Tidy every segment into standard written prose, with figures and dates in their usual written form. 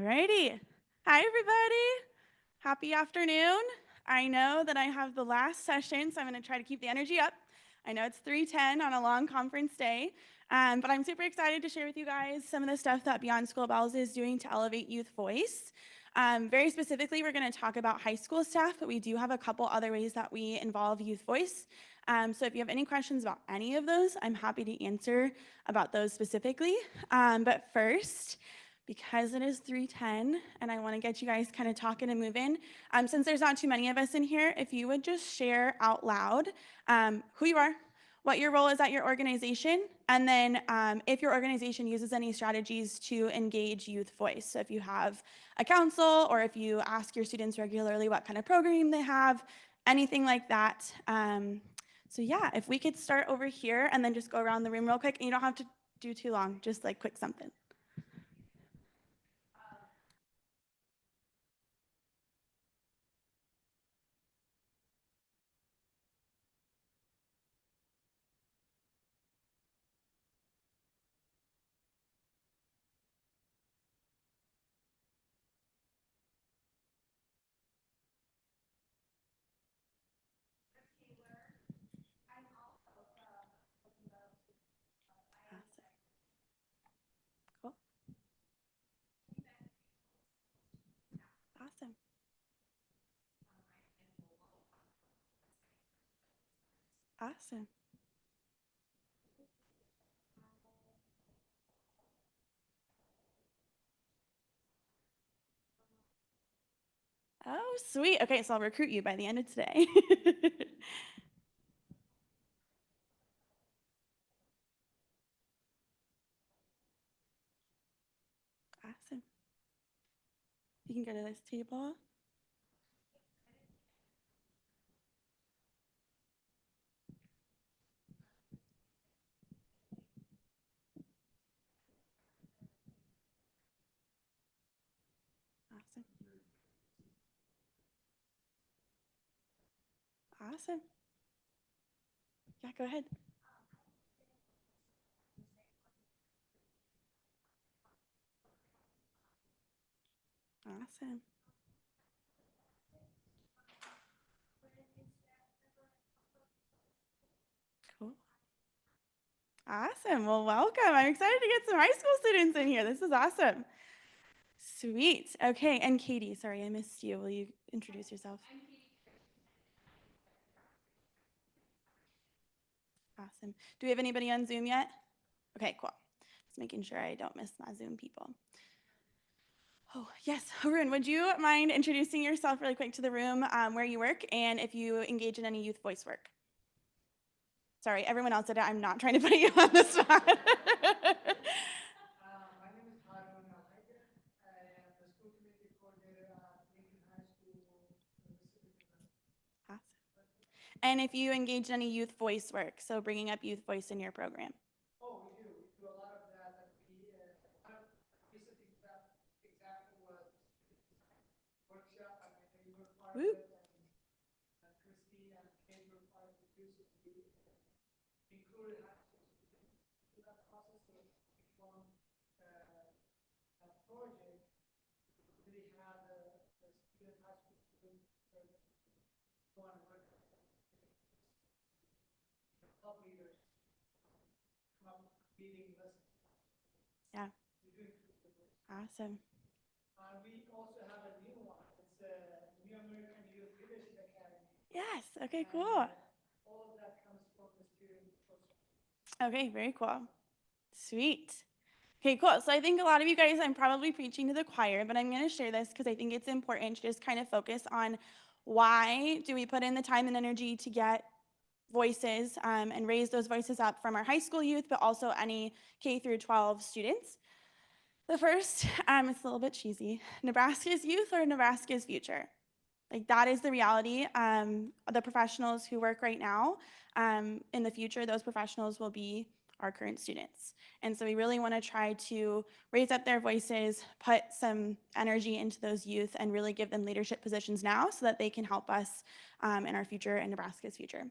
Alrighty. Hi, everybody. Happy afternoon. I know that I have the last session, so I'm going to try to keep the energy up. I know it's 3:10 on a long conference day, but I'm super excited to share with you guys some of the stuff that Beyond School Bells is doing to elevate youth voice. Very specifically, we're going to talk about high school staff, but we do have a couple other ways that we involve youth voice. So if you have any questions about any of those, I'm happy to answer about those specifically. But first, because it is 3:10 and I want to get you guys kind of talking and moving, since there's not too many of us in here, if you would just share out loud who you are, what your role is at your organization, and then if your organization uses any strategies to engage youth voice. So if you have a council or if you ask your students regularly what kind of program they have, anything like that. So yeah, if we could start over here and then just go around the room real quick, and you don't have to do too long, just like quick something. Awesome. Cool. Awesome. Awesome. Oh, sweet. Okay, so I'll recruit you by the end of today. Awesome. You can go to this table. Awesome. Awesome. Yeah, go ahead. Awesome. Cool. Awesome. Well, welcome. I'm excited to get some high school students in here. This is awesome. Sweet. Okay, and Katie, sorry, I missed you. Will you introduce yourself? Awesome. Do we have anybody on Zoom yet? Okay, cool. Just making sure I don't miss my Zoom people. Oh, yes. Haroon, would you mind introducing yourself really quick to the room where you work and if you engage in any youth voice work? Sorry, everyone else did it. I'm not trying to put you on the spot. My name is Harun Alhager. I am the school community coordinator at Lincoln High School in Pacific. Awesome. And if you engage in any youth voice work, so bringing up youth voice in your program. Oh, we do. We do a lot of that. Like one of the recent example was workshop. I know you were part Woo. of it, and Christy and Kate were part of it too. So we included high school students in that process. So we formed a project to really have the student high school students go and work with club leaders, come up with leading lessons. Yeah. We do include the voice. Awesome. We also have a new one. It's a New American Youth Leadership Academy. Yes. Okay, cool. All of that comes from the steering process. Okay, very cool. Sweet. Okay, cool. So I think a lot of you guys, I'm probably preaching to the choir, but I'm going to share this because I think it's important to just kind of focus on why do we put in the time and energy to get voices and raise those voices up from our high school youth, but also any K through 12 students. The first, it's a little bit cheesy. Nebraska's youth or Nebraska's future. Like that is the reality. The professionals who work right now, in the future, those professionals will be our current students. And so we really want to try to raise up their voices, put some energy into those youth, and really give them leadership positions now so that they can help us in our future and Nebraska's future.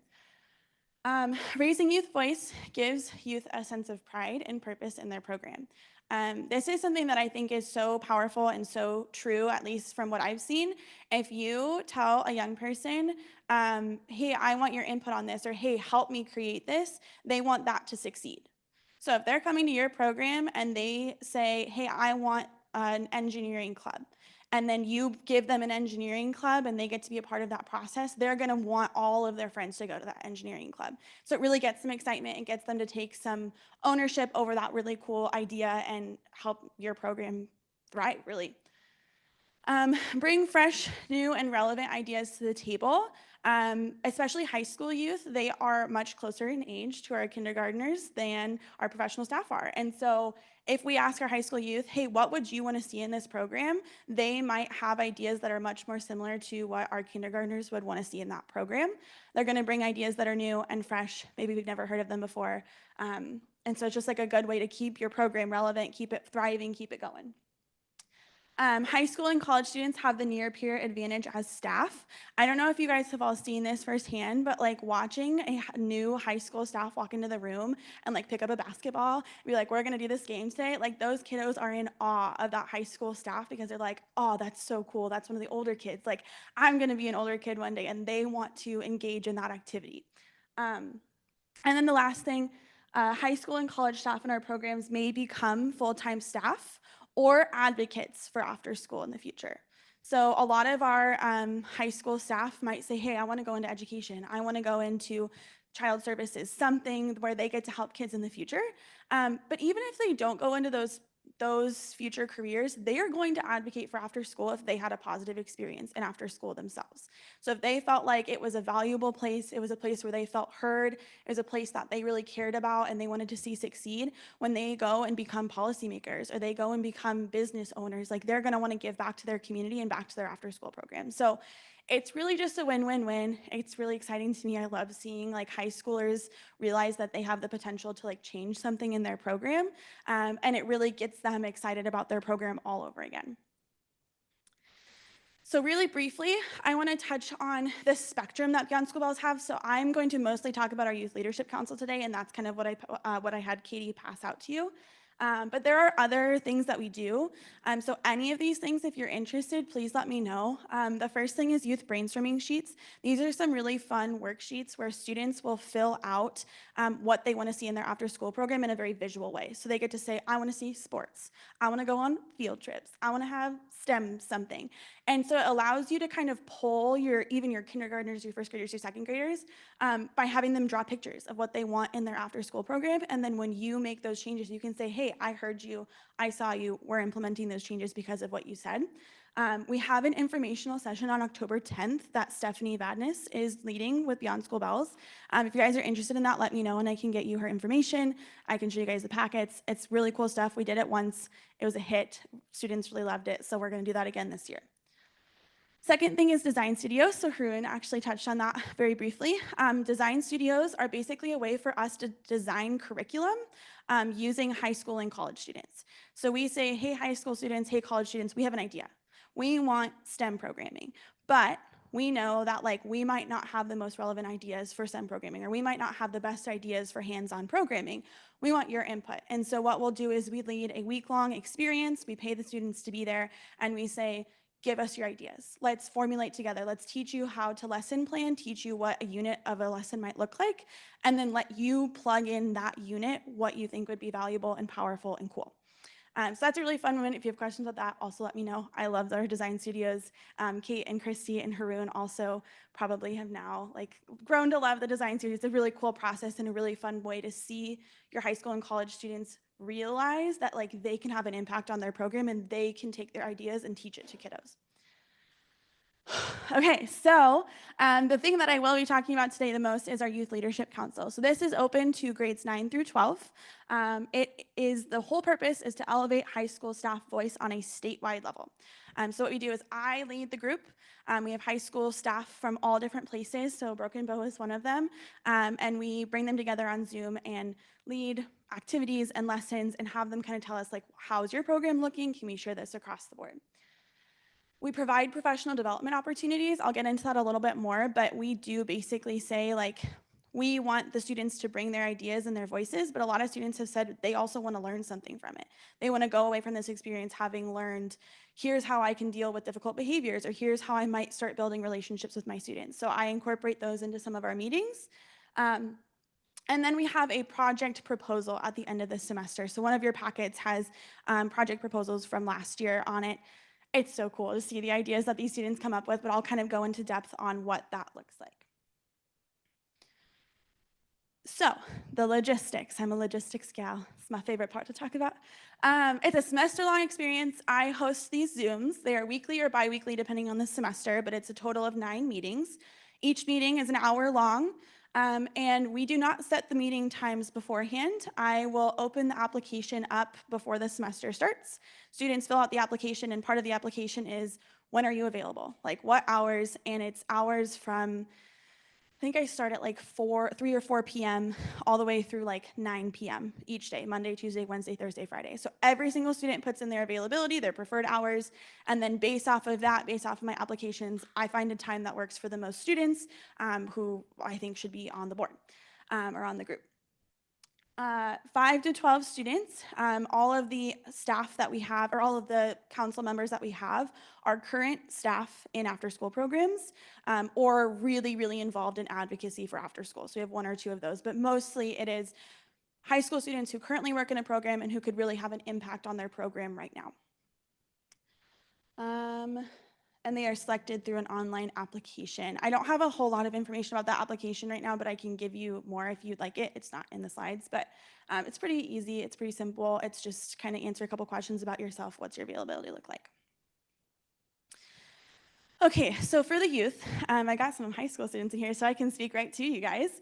Raising youth voice gives youth a sense of pride and purpose in their program. This is something that I think is so powerful and so true, at least from what I've seen. If you tell a young person, hey, I want your input on this, or hey, help me create this, they want that to succeed. So if they're coming to your program and they say, hey, I want an engineering club, and then you give them an engineering club and they get to be a part of that process, they're going to want all of their friends to go to that engineering club. So it really gets some excitement and gets them to take some ownership over that really cool idea and help your program thrive, really. Bring fresh, new, and relevant ideas to the table. Especially high school youth, they are much closer in age to our kindergartners than our professional staff are. And so if we ask our high school youth, hey, what would you want to see in this program? They might have ideas that are much more similar to what our kindergartners would want to see in that program. They're going to bring ideas that are new and fresh. Maybe we've never heard of them before. And so it's just like a good way to keep your program relevant, keep it thriving, keep it going. High school and college students have the near peer advantage as staff. I don't know if you guys have all seen this firsthand, but like watching a new high school staff walk into the room and like pick up a basketball and be like, we're gonna do this game today. Like those kiddos are in awe of that high school staff because they're like, oh, that's so cool. That's one of the older kids. Like I'm gonna be an older kid one day, and they want to engage in that activity. Um, and then the last thing, high school and college staff in our programs may become full-time staff or advocates for after school in the future. So a lot of our high school staff might say, hey, I want to go into education. I want to go into child services, something where they get to help kids in the future. But even if they don't go into those future careers, they are going to advocate for after school if they had a positive experience in after school themselves. So if they felt like it was a valuable place, it was a place where they felt heard, it was a place that they really cared about and they wanted to see succeed, when they go and become policymakers or they go and become business owners, like they're going to want to give back to their community and back to their after school program. So it's really just a win-win-win. It's really exciting to me. I love seeing like high schoolers realize that they have the potential to like change something in their program, and it really gets them excited about their program all over again. So really briefly, I want to touch on the spectrum that Beyond School Bells have. So I'm going to mostly talk about our Youth Leadership Council today, and that's kind of what I had Katie pass out to you. But there are other things that we do. So any of these things, if you're interested, please let me know. The first thing is youth brainstorming sheets. These are some really fun worksheets where students will fill out what they want to see in their after school program in a very visual way. So they get to say, I want to see sports. I want to go on field trips. I want to have STEM something. And so it allows you to kind of pull even your kindergartners, your first graders, your second graders, by having them draw pictures of what they want in their after school program. And then when you make those changes, you can say, hey, I heard you, I saw you, we're implementing those changes because of what you said. We have an informational session on October 10th that Stephanie Vadnais is leading with Beyond School Bells. If you guys are interested in that, let me know and I can get you her information. I can show you guys the packets. It's really cool stuff. We did it once. It was a hit. Students really loved it, so we're going to do that again this year. Second thing is design studios. So Harun actually touched on that very briefly. Design studios are basically a way for us to design curriculum using high school and college students. So we say, hey, high school students, hey, college students, we have an idea. We want STEM programming, but we know that like we might not have the most relevant ideas for STEM programming, or we might not have the best ideas for hands-on programming. We want your input. And so what we'll do is we lead a week-long experience, we pay the students to be there, and we say, give us your ideas. Let's formulate together. Let's teach you how to lesson plan, teach you what a unit of a lesson might look like, and then let you plug in that unit what you think would be valuable and powerful and cool. So that's a really fun one. If you have questions about that, also let me know. I love our design studios. Kate and Christy and Harun also probably have now like grown to love the design studios. It's a really cool process and a really fun way to see your high school and college students realize that like they can have an impact on their program and they can take their ideas and teach it to kiddos. Okay, so the thing that I will be talking about today the most is our Youth Leadership Council. So this is open to grades 9 through 12. The whole purpose is to elevate high school staff voice on a statewide level. So what we do is I lead the group. We have high school staff from all different places, so Broken Bow is one of them, and we bring them together on Zoom and lead activities and lessons and have them kind of tell us like, how's your program looking? Can we share this across the board? We provide professional development opportunities. I'll get into that a little bit more, but we do basically say like, we want the students to bring their ideas and their voices, but a lot of students have said they also want to learn something from it. They want to go away from this experience having learned, here's how I can deal with difficult behaviors, or here's how I might start building relationships with my students. So I incorporate those into some of our meetings. And then we have a project proposal at the end of the semester. So one of your packets has project proposals from last year on it. It's so cool to see the ideas that these students come up with, but I'll kind of go into depth on what that looks like. So the logistics, I'm a logistics gal. It's my favorite part to talk about. It's a semester-long experience. I host these Zooms. They are weekly or bi-weekly depending on the semester, but it's a total of 9 meetings. Each meeting is an hour long, and we do not set the meeting times beforehand. I will open the application up before the semester starts. Students fill out the application, and part of the application is, when are you available? Like what hours? And it's hours from, I think I start at like 3 or 4 p.m. all the way through like 9 p.m. each day, Monday, Tuesday, Wednesday, Thursday, Friday. So every single student puts in their availability, their preferred hours, and then based off of that, based off of my applications, I find a time that works for the most students who I think should be on the board or on the group. 5 to 12 students. All of the staff that we have, or all of the council members that we have, are current staff in after-school programs or really, really involved in advocacy for after-school. So we have 1 or 2 of those, but mostly it is high school students who currently work in a program and who could really have an impact on their program right now. And they are selected through an online application. I don't have a whole lot of information about that application right now, but I can give you more if you'd like it. It's not in the slides, but it's pretty easy. It's pretty simple. It's just kind of answer a couple questions about yourself. What's your availability look like? Okay, so for the youth, I got some high school students in here, so I can speak right to you guys.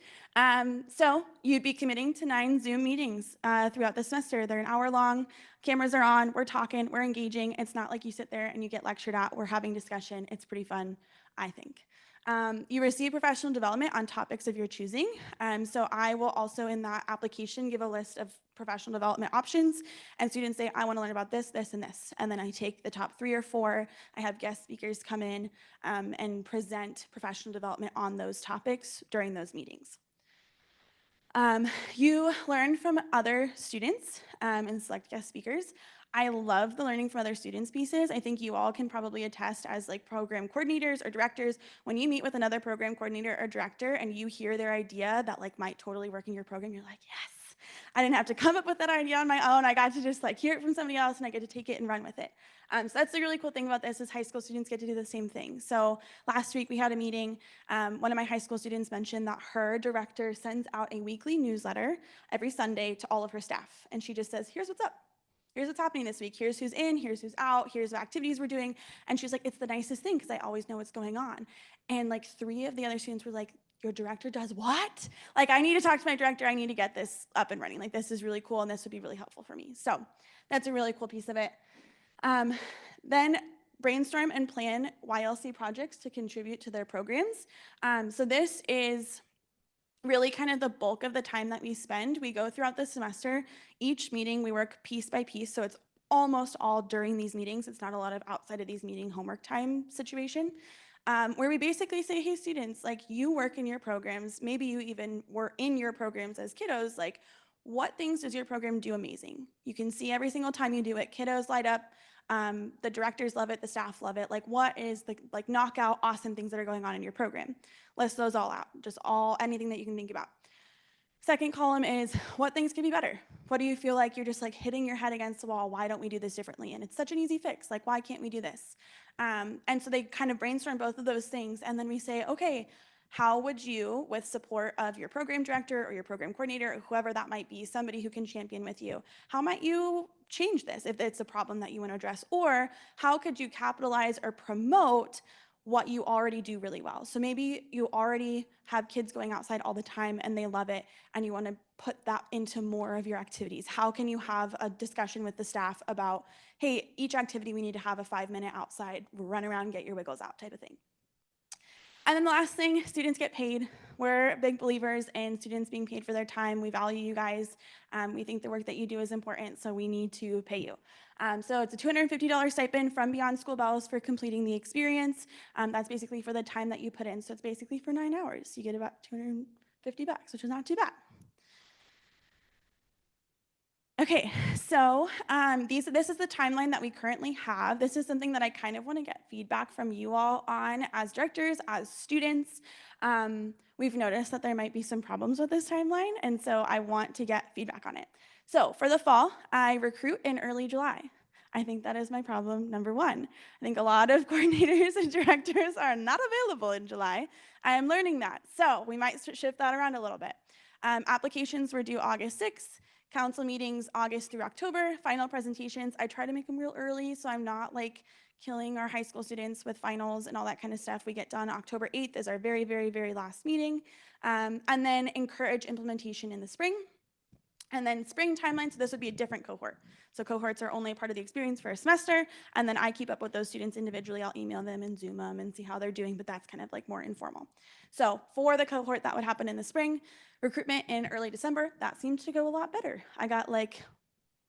So you'd be committing to 9 Zoom meetings throughout the semester. They're an hour long, cameras are on, we're talking, we're engaging. It's not like you sit there and you get lectured at, we're having discussion. It's pretty fun, I think. You receive professional development on topics of your choosing. So I will also in that application give a list of professional development options, and students say, I want to learn about this, this, and this. And then I take the top 3 or 4. I have guest speakers come in and present professional development on those topics during those meetings. You learn from other students and select guest speakers. I love the learning from other students pieces. I think you all can probably attest as like program coordinators or directors, when you meet with another program coordinator or director and you hear their idea that like might totally work in your program, you're like, yes, I didn't have to come up with that idea on my own. I got to just like hear it from somebody else and I get to take it and run with it. So that's the really cool thing about this is high school students get to do the same thing. So last week we had a meeting. One of my high school students mentioned that her director sends out a weekly newsletter every Sunday to all of her staff. And she just says, here's what's up. Here's what's happening this week. Here's who's in, here's who's out, here's what activities we're doing. And she's like, it's the nicest thing because I always know what's going on. And like 3 of the other students were like, your director does what? Like, I need to talk to my director. I need to get this up and running. Like, this is really cool and this would be really helpful for me. So that's a really cool piece of it. Then brainstorm and plan YLC projects to contribute to their programs. So this is really kind of the bulk of the time that we spend. We go throughout the semester. Each meeting, we work piece by piece, so it's almost all during these meetings. It's not a lot of outside of these meeting homework time situation, where we basically say, hey, students, like you work in your programs, maybe you even were in your programs as kiddos, like what things does your program do amazing? You can see every single time you do it, kiddos light up, the directors love it, the staff love it. Like what is the like knockout awesome things that are going on in your program? List those all out, just anything that you can think about. Second column is what things can be better? What do you feel like you're just like hitting your head against the wall? Why don't we do this differently? And it's such an easy fix. Like, why can't we do this? And so they kind of brainstorm both of those things. And then we say, okay, how would you, with support of your program director or your program coordinator or whoever that might be, somebody who can champion with you, how might you change this if it's a problem that you want to address? Or how could you capitalize or promote what you already do really well? So maybe you already have kids going outside all the time and they love it and you want to put that into more of your activities. How can you have a discussion with the staff about, hey, each activity we need to have a 5-minute outside, run around, get your wiggles out type of thing. And then the last thing, students get paid. We're big believers in students being paid for their time. We value you guys. We think the work that you do is important, so we need to pay you. So it's a $250 stipend from Beyond School Bells for completing the experience. That's basically for the time that you put in. So it's basically for 9 hours. You get about $50, which is not too bad. Okay, so this is the timeline that we currently have. This is something that I kind of want to get feedback from you all on as directors, as students. We've noticed that there might be some problems with this timeline, and so I want to get feedback on it. So for the fall, I recruit in early July. I think that is my problem number one. I think a lot of coordinators and directors are not available in July. I am learning that, so we might shift that around a little bit. Applications were due August 6th. Council meetings August through October. Final presentations, I try to make them real early so I'm not like killing our high school students with finals and all that kind of stuff. We get done October 8th is our very, very, very last meeting. And then encourage implementation in the spring. And then spring timeline, so this would be a different cohort. So cohorts are only a part of the experience for a semester, and then I keep up with those students individually. I'll email them and Zoom them and see how they're doing, but that's kind of like more informal. So for the cohort that would happen in the spring, recruitment in early December, that seemed to go a lot better. I got like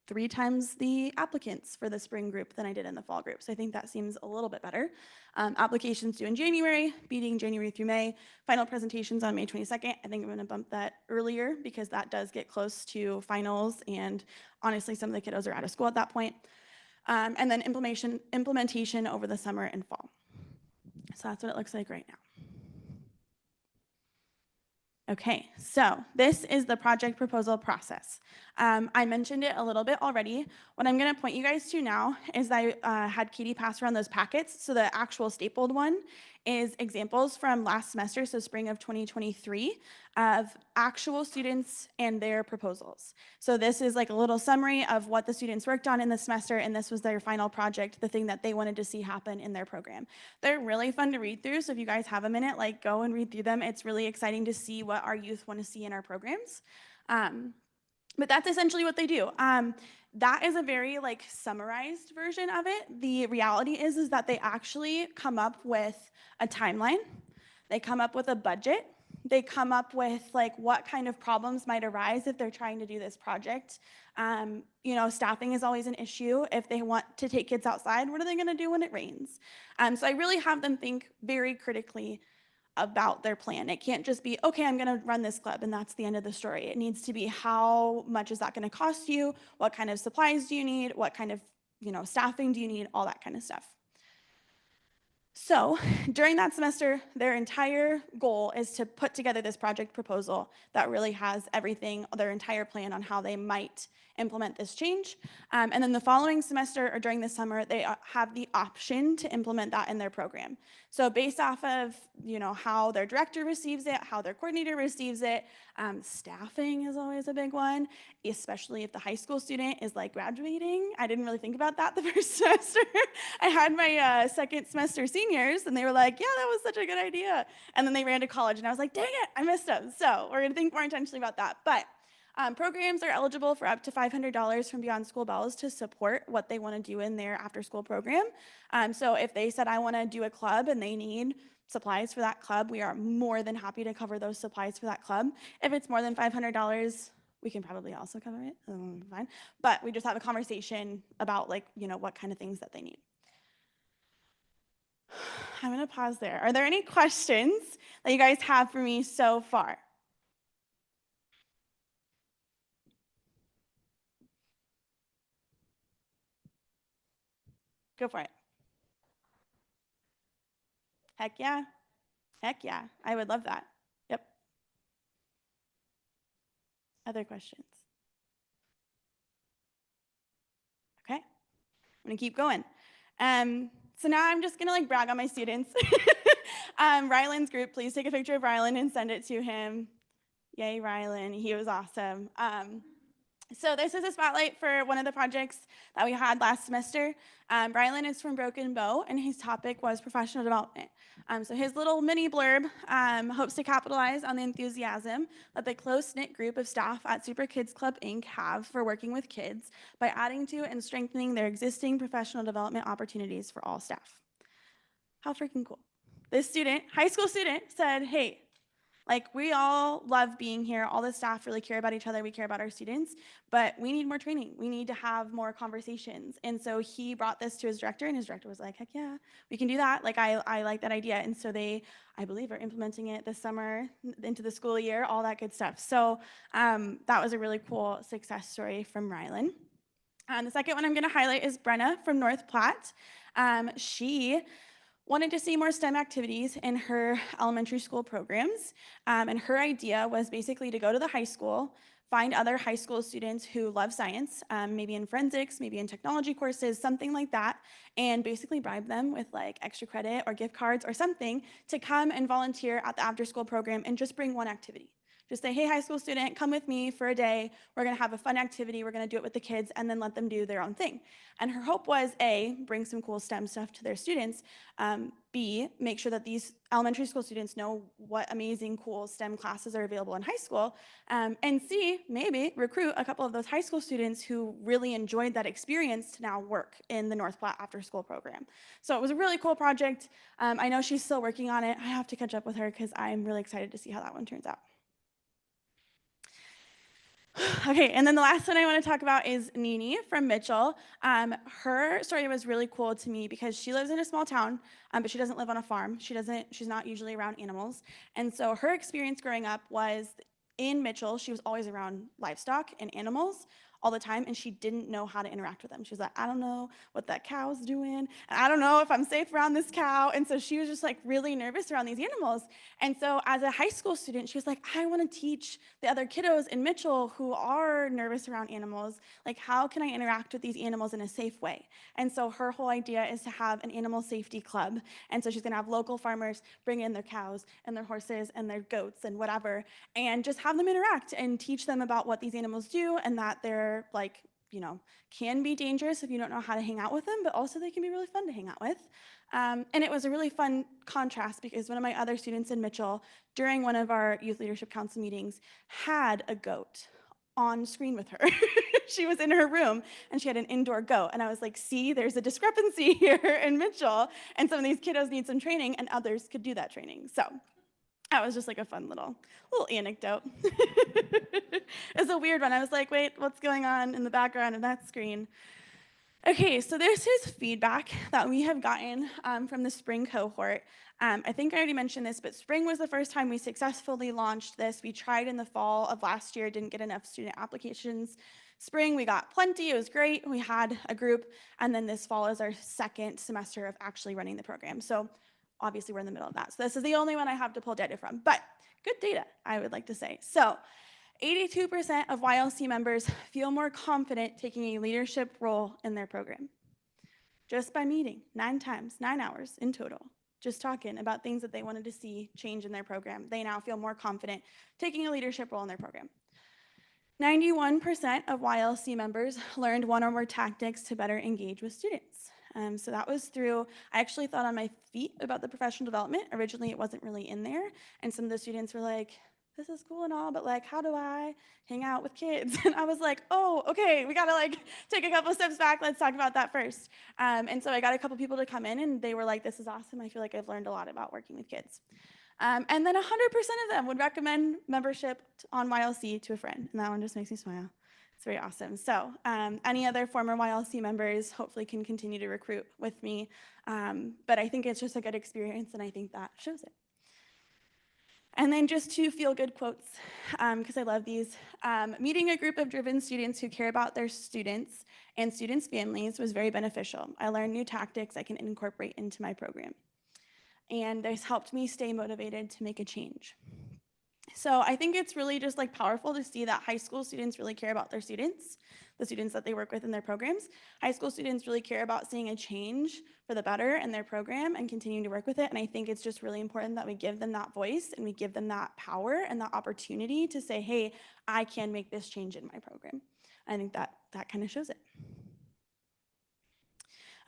3 times the applicants for the spring group than I did in the fall group. So I think that seems a little bit better. Applications due in January, meeting January through May. Final presentations on May 22nd. I think I'm gonna bump that earlier because that does get close to finals and honestly, some of the kiddos are out of school at that point. And then implementation over the summer and fall. So that's what it looks like right now. Okay, so this is the project proposal process. I mentioned it a little bit already. What I'm gonna point you guys to now is I had Katie pass around those packets. So the actual stapled one is examples from last semester, so spring of 2023, of actual students and their proposals. So this is like a little summary of what the students worked on in the semester, and this was their final project, the thing that they wanted to see happen in their program. They're really fun to read through, so if you guys have a minute, like go and read through them. It's really exciting to see what our youth want to see in our programs. But that's essentially what they do. That is a very like summarized version of it. The reality is that they actually come up with a timeline. They come up with a budget. They come up with like what kind of problems might arise if they're trying to do this project. You know, staffing is always an issue. If they want to take kids outside, what are they gonna do when it rains? So I really have them think very critically about their plan. It can't just be, okay, I'm gonna run this club and that's the end of the story. It needs to be, how much is that gonna cost you? What kind of supplies do you need? What kind of, staffing do you need? All that kind of stuff. So during that semester, their entire goal is to put together this project proposal that really has everything, their entire plan on how they might implement this change. And then the following semester or during the summer, they have the option to implement that in their program. So based off of how their director receives it, how their coordinator receives it, staffing is always a big one, especially if the high school student is like graduating. I didn't really think about that the first semester. I had my second semester seniors and they were like, yeah, that was such a good idea. And then they ran to college and I was like, dang it, I missed them. So we're gonna think more intentionally about that. But programs are eligible for up to $500 from Beyond School Bells to support what they want to do in their after school program. So if they said, I want to do a club and they need supplies for that club, we are more than happy to cover those supplies for that club. If it's more than $500, we can probably also cover it, fine. But we just have a conversation about what kind of things that they need. I'm gonna pause there. Are there any questions that you guys have for me so far? Go for it. Heck yeah. Heck yeah. I would love that. Yep. Other questions? Okay. I'm gonna keep going. So now I'm just gonna brag on my students. Rylan's group, please take a picture of Rylan and send it to him. Yay, Rylan, he was awesome. So this is a spotlight for one of the projects that we had last semester. Rylan is from Broken Bow, and his topic was professional development. So his little mini blurb hopes to capitalize on the enthusiasm that the close-knit group of staff at Super Kids Club, Inc. have for working with kids by adding to and strengthening their existing professional development opportunities for all staff. How freaking cool. This student, high school student, said, hey, Like, we all love being here. All the staff really care about each other. We care about our students, but we need more training. We need to have more conversations. And so he brought this to his director, and his director was like, heck yeah, we can do that. Like, I like that idea. And so they, I believe, are implementing it this summer into the school year, all that good stuff. So that was a really cool success story from Rylan. The second one I'm going to highlight is Brenna from North Platte. She wanted to see more STEM activities in her elementary school programs. And her idea was basically to go to the high school, find other high school students who love science, maybe in forensics, maybe in technology courses, something like that, and basically bribe them with like extra credit or gift cards or something to come and volunteer at the after school program and just bring one activity. Just say, hey, high school student, come with me for a day. We're going to have a fun activity. We're going to do it with the kids and then let them do their own thing. And her hope was A, bring some cool STEM stuff to their students, B, make sure that these elementary school students know what amazing, cool STEM classes are available in high school, and C, maybe recruit a couple of those high school students who really enjoyed that experience to now work in the North Platte After School program. So it was a really cool project. I know she's still working on it. I have to catch up with her because I'm really excited to see how that one turns out. Okay, and then the last one I want to talk about is Nini from Mitchell. Her story was really cool to me because she lives in a small town, but she doesn't live on a farm. She's not usually around animals. And so her experience growing up was in Mitchell, she was always around livestock and animals all the time, and she didn't know how to interact with them. She was like, I don't know what that cow's doing, and I don't know if I'm safe around this cow. And so she was just like really nervous around these animals. And so as a high school student, she was like, I want to teach the other kiddos in Mitchell who are nervous around animals, like how can I interact with these animals in a safe way? And so her whole idea is to have an animal safety club. And so she's going to have local farmers bring in their cows and their horses and their goats and whatever, and just have them interact and teach them about what these animals do and that they're like, can be dangerous if you don't know how to hang out with them, but also they can be really fun to hang out with. And it was a really fun contrast because one of my other students in Mitchell, during one of our Youth Leadership Council meetings, had a goat on screen with her. She was in her room and she had an indoor goat. And I was like, see, there's a discrepancy here in Mitchell. And some of these kiddos need some training and others could do that training. So that was just like a fun little anecdote. It's a weird one. I was like, wait, what's going on in the background of that screen? Okay, so this is feedback that we have gotten from the spring cohort. I think I already mentioned this, but spring was the first time we successfully launched this. We tried in the fall of last year, didn't get enough student applications. Spring, we got plenty, it was great. We had a group, and then this fall is our second semester of actually running the program. So obviously we're in the middle of that. So this is the only one I have to pull data from, but good data, I would like to say. So 82% of YLC members feel more confident taking a leadership role in their program. Just by meeting 9 times, 9 hours in total, just talking about things that they wanted to see change in their program, they now feel more confident taking a leadership role in their program. 91% of YLC members learned one or more tactics to better engage with students. So that was through, I actually thought on my feet about the professional development. Originally, it wasn't really in there. And some of the students were like, this is cool and all, but like, how do I hang out with kids? And I was like, oh, okay, we gotta like take a couple steps back. Let's talk about that first. And so I got a couple people to come in and they were like, this is awesome. I feel like I've learned a lot about working with kids. And then 100% of them would recommend membership on YLC to a friend. And that one just makes me smile. It's very awesome. So any other former YLC members hopefully can continue to recruit with me. But I think it's just a good experience, and I think that shows it. And then just 2 feel-good quotes, because I love these. Meeting a group of driven students who care about their students and students' families was very beneficial. I learned new tactics I can incorporate into my program. And this helped me stay motivated to make a change. So I think it's really just like powerful to see that high school students really care about their students, the students that they work with in their programs. High school students really care about seeing a change for the better in their program and continuing to work with it. And I think it's just really important that we give them that voice and we give them that power and that opportunity to say, hey, I can make this change in my program. I think that kind of shows it.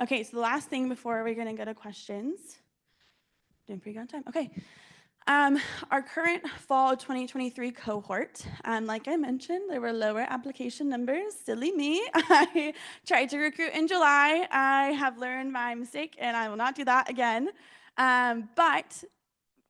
Okay, so the last thing before we're going to go to questions. Doing pretty good on time. Okay. Our current fall 2023 cohort, like I mentioned, there were lower application numbers. Silly me. I tried to recruit in July. I have learned my mistake, and I will not do that again. But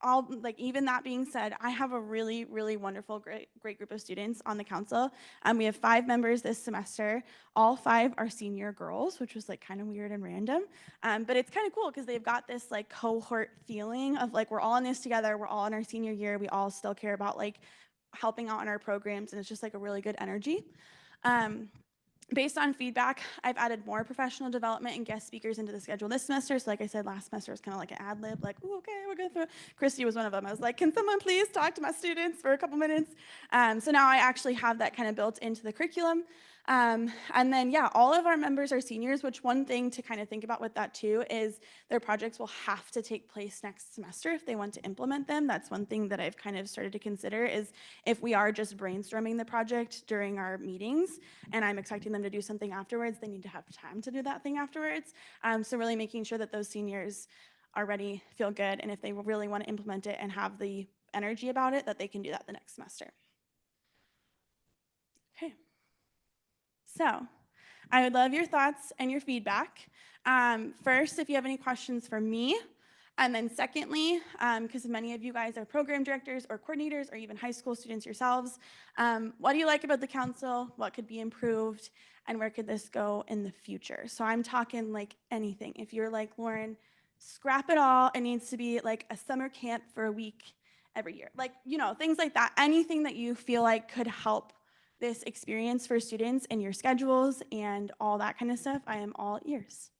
all like even that being said, I have a really, really wonderful, great group of students on the council. We have 5 members this semester. All 5 are senior girls, which was like kind of weird and random. But it's kind of cool because they've got this like cohort feeling of like we're all in this together. We're all in our senior year. We all still care about like helping out in our programs, and it's just like a really good energy. Based on feedback, I've added more professional development and guest speakers into the schedule this semester. So like I said, last semester was kind of like an ad lib, like, ooh, okay, we're good. Christy was one of them. I was like, can someone please talk to my students for a couple minutes? So now I actually have that kind of built into the curriculum. And then, yeah, all of our members are seniors, which one thing to kind of think about with that too is their projects will have to take place next semester if they want to implement them. That's one thing that I've kind of started to consider is if we are just brainstorming the project during our meetings and I'm expecting them to do something afterwards, they need to have time to do that thing afterwards. So really making sure that those seniors are ready, feel good, and if they really want to implement it and have the energy about it, that they can do that the next semester. Okay. So I would love your thoughts and your feedback. First, if you have any questions for me, and then secondly, because many of you guys are program directors or coordinators or even high school students yourselves, what do you like about the council? What could be improved? And where could this go in the future? So I'm talking like anything. If you're like, Lauren, scrap it all. It needs to be like a summer camp for a week every year. Like, you know, things like that. Anything that you feel like could help this experience for students in your schedules and all that kind of stuff, I am all ears.